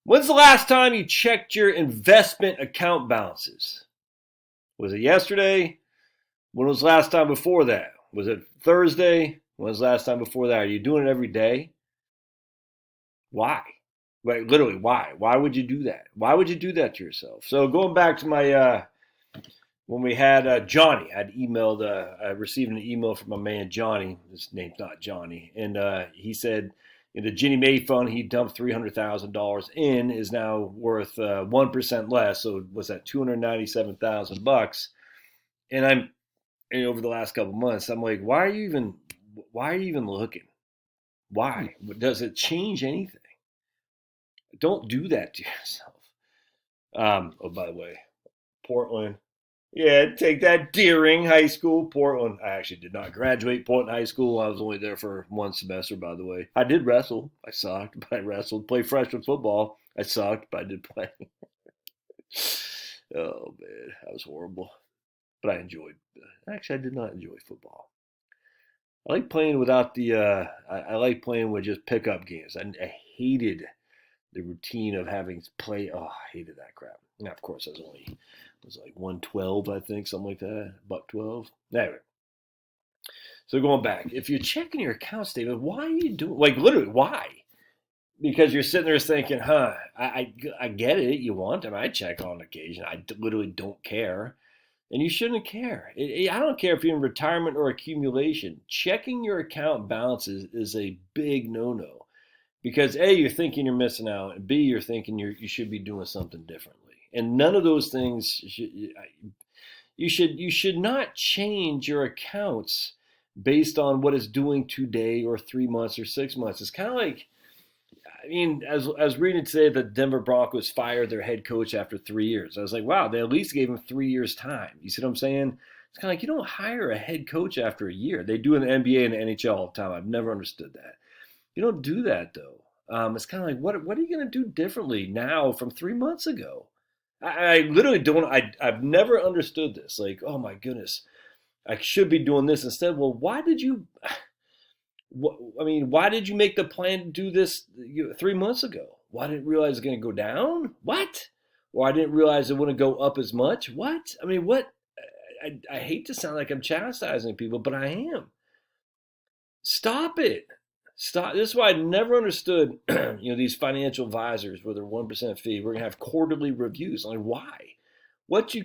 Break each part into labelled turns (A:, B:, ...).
A: When's the last time you checked your investment account balances? Was it yesterday? When was the last time before that? Was it Thursday? When was the last time before that? Are you doing it every day? Why? Like literally, why? Why would you do that? Why would you do that to yourself? So going back to my when we had Johnny, I received an email from my man Johnny. His name's not Johnny, and he said in the Ginnie Mae fund he dumped $300,000 in is now worth 1% less. So was that $297,000? And and over the last couple of months, I'm like, why are you even looking? Why? Does it change anything? Don't do that to yourself. Oh, by the way, Portland. Yeah, take that, Deering High School, Portland. I actually did not graduate Portland High School. I was only there for one semester, by the way. I did wrestle. I sucked, but I wrestled. Played freshman football. I sucked, but I did play. Oh, man. That was horrible. But I enjoyed. Actually, I did not enjoy football. I like playing without the. I like playing with just pickup games. I hated the routine of having to play. Oh, I hated that crap. Now, of course, I was only it was like 112, I think, something like that, buck 12. Anyway, so going back, if you're checking your account statement, why are you doing like literally why? Because you're sitting there thinking, I get it. You want them. I check on occasion. Literally don't care. And you shouldn't care. I don't care if you're in retirement or accumulation. Checking your account balances is a big no-no. Because A, you're thinking you're missing out, and B, you're thinking you should be doing something differently. And none of those things you should not change your accounts based on what it's doing today or 3 months or 6 months. It's kind of like as I was reading today that Denver Broncos fired their head coach after 3 years. I was like, wow, they at least gave him 3 years time. You see what I'm saying? It's kind of like you don't hire a head coach after a year. They do in the NBA and the NHL all the time. I've never understood that. You don't do that though. It's kind of like what are you going to do differently now from 3 months ago? I literally don't. I've never understood this. Like, oh my goodness, I should be doing this instead. Well, why did you? Why did you make the plan to do this 3 months ago? Well, I didn't realize it's going to go down. What? Or I didn't realize it wouldn't go up as much. What? I mean, what? I hate to sound like I'm chastising people, but I am. Stop it. Stop. This is why I never understood, these financial advisors with their 1% fee. We're gonna have quarterly reviews. Like, why?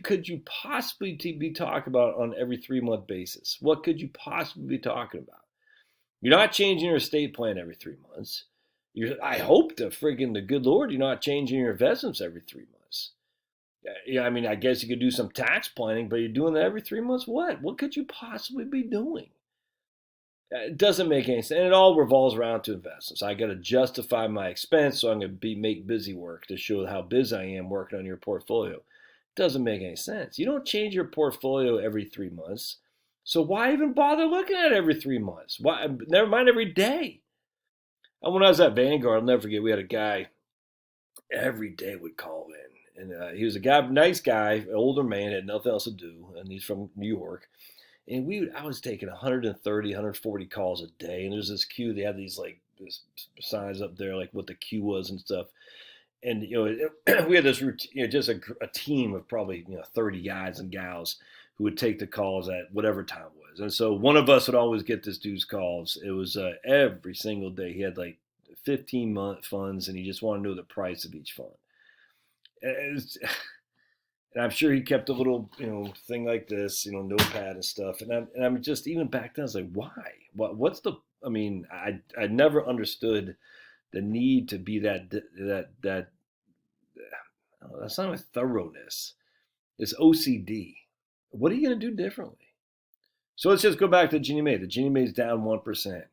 A: Could you possibly be talking about on every 3 month basis? What could you possibly be talking about? You're not changing your estate plan every 3 months. I hope the good Lord, you're not changing your investments every 3 months. Yeah, I guess you could do some tax planning, but you're doing that every 3 months. What? What could you possibly be doing? It doesn't make any sense. And it all revolves around to investments. I got to justify my expense, so I'm going to make busy work to show how busy I am working on your portfolio. It doesn't make any sense. You don't change your portfolio every 3 months. So why even bother looking at it every 3 months? Why? Never mind every day. And when I was at Vanguard, I'll never forget, we had a guy every day would call in. And he was nice guy, an older man, had nothing else to do, and he's from New York. And I was taking 130, 140 calls a day. And there's this queue. They had these this signs up there, like what the queue was and stuff. And we had this routine, just a team of probably 30 guys and gals who would take the calls at whatever time it was. And so one of us would always get this dude's calls. It was every single day. He had like 15-month funds, and he just wanted to know the price of each fund. And I'm sure he kept a little, thing like this, notepad and stuff. And I'm just, even back then, I was like, why? What's the? I never understood the need to be that's not a thoroughness. It's OCD. What are you going to do differently? So let's just go back to Ginnie Mae. The Ginnie Mae's down 1%.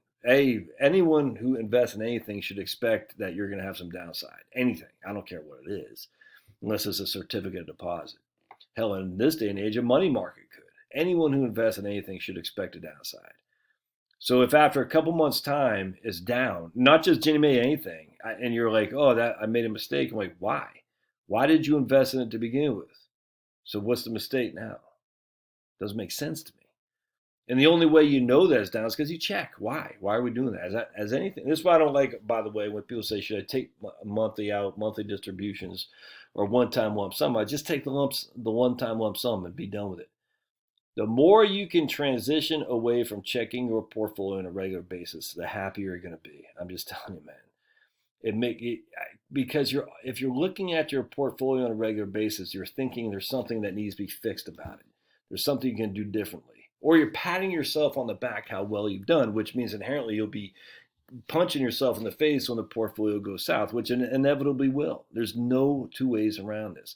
A: Anyone who invests in anything should expect that you're going to have some downside. Anything. I don't care what it is, unless it's a certificate of deposit. Hell, in this day and age, a money market could. Anyone who invests in anything should expect a downside. So if after a couple months' time it's down, not just Ginnie Mae, anything, and you're like, oh, that I made a mistake. I'm like, why? Why did you invest in it to begin with? So what's the mistake now? Doesn't make sense to me. And the only way you know that it's down is because you check. Why? Why are we doing that? As anything. This is why I don't like, by the way, when people say, should I take monthly distributions or one-time lump sum? I just take the one-time lump sum and be done with it. The more you can transition away from checking your portfolio on a regular basis, the happier you're going to be. I'm just telling you, man. Because if you're looking at your portfolio on a regular basis, you're thinking there's something that needs to be fixed about it. There's something you can do differently. Or you're patting yourself on the back how well you've done, which means inherently you'll be punching yourself in the face when the portfolio goes south, which inevitably will. There's no two ways around this.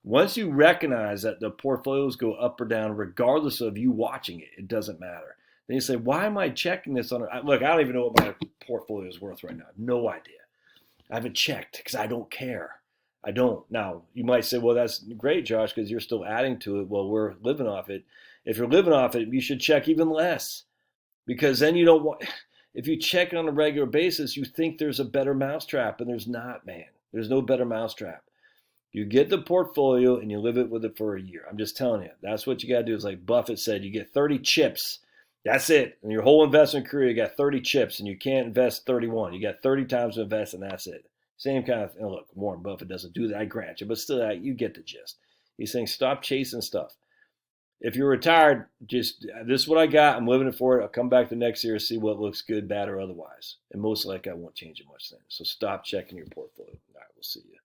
A: Once you recognize that the portfolios go up or down, regardless of you watching it, it doesn't matter. Then you say, why am I checking this on? Look, I don't even know what my portfolio is worth right now. No idea. I haven't checked because I don't care. I don't. Now, you might say, well, that's great, Josh, because you're still adding to it. Well, we're living off it. If you're living off it, you should check even less, because then you don't want, if you check it on a regular basis, you think there's a better mousetrap, and there's not, man. There's no better mousetrap. You get the portfolio and you live it with it for a year. I'm just telling you. That's what you got to do. Is like Buffett said, you get 30 chips. That's it. In your whole investment career, you got 30 chips, and you can't invest 31. You got 30 times to invest, and that's it. Same kind of thing. Look, Warren Buffett doesn't do that. I grant you. But still, you get the gist. He's saying stop chasing stuff. If you're retired, just this is what I got. I'm living it for it. I'll come back the next year and see what looks good, bad, or otherwise. And most likely I won't change it much then. So stop checking your portfolio. All right, we'll see you.